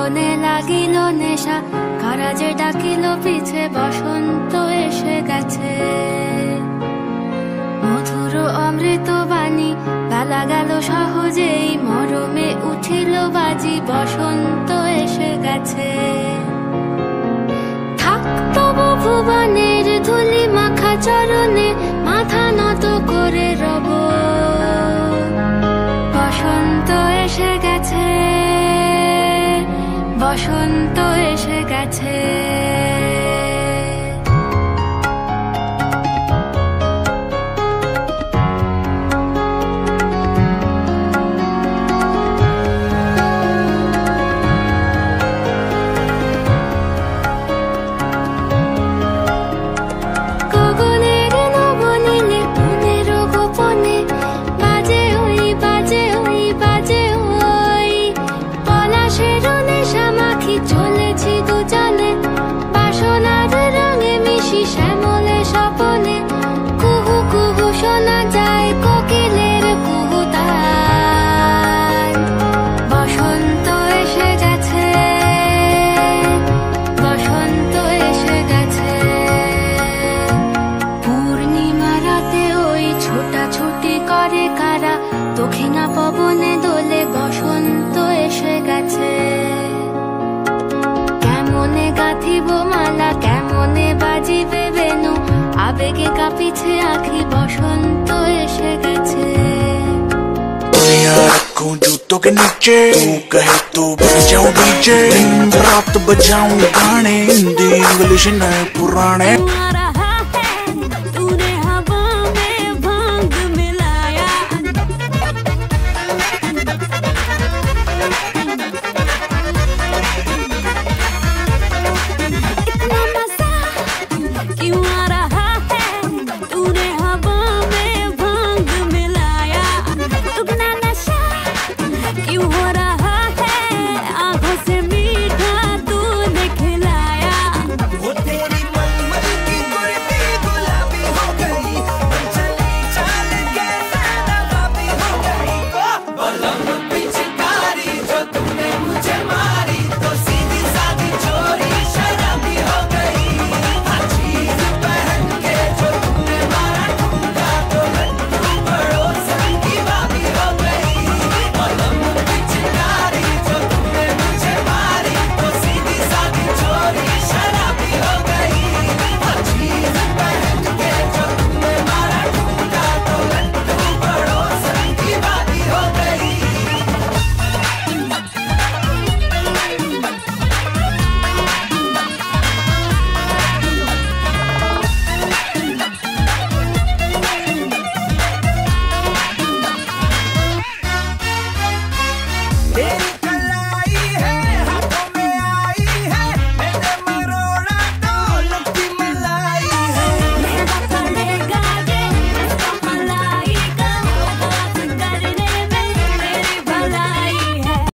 গগনে লাগিল নেশা, কারা যে ডাকিল পিছে, বসন্ত এসে গেছে। মধুর অমৃত বাণী, বেলা গেল সহজেই, মরমে উঠিল বাজি, বসন্ত এসে গেছে। থাকতব ভুবনের ধুলি মাখা চরণে, মাথা নত করে রব। বসন্ত এসে গেছে, বসন্ত এসে গেছে। চলেছি দুজনে বাসনার রঙে মিশি, শ্যামলে স্বপনে কুহু কুহু শোনা যায় কোকিলের কুহুতান। বসন্ত এসে গেছে, বসন্ত এসে গেছে। পূর্ণিমা রাতে ওই ছোটাছুটি করে কারা, দক্ষিণা পবনে দোলে, বসন্ত এসে গেছে। কেমনে গাঁথিব মালা, কেমনে বাজিবে বেনু, আবেগে কাঁপিছে আঁখি, বসন্ত এসে গেছে। रखूं जूतों के नीचे, तू कहे तो बन जाऊं डीजे, दिन रात बजाऊं गाने, हिंदी इंग्लिश नए पुराने।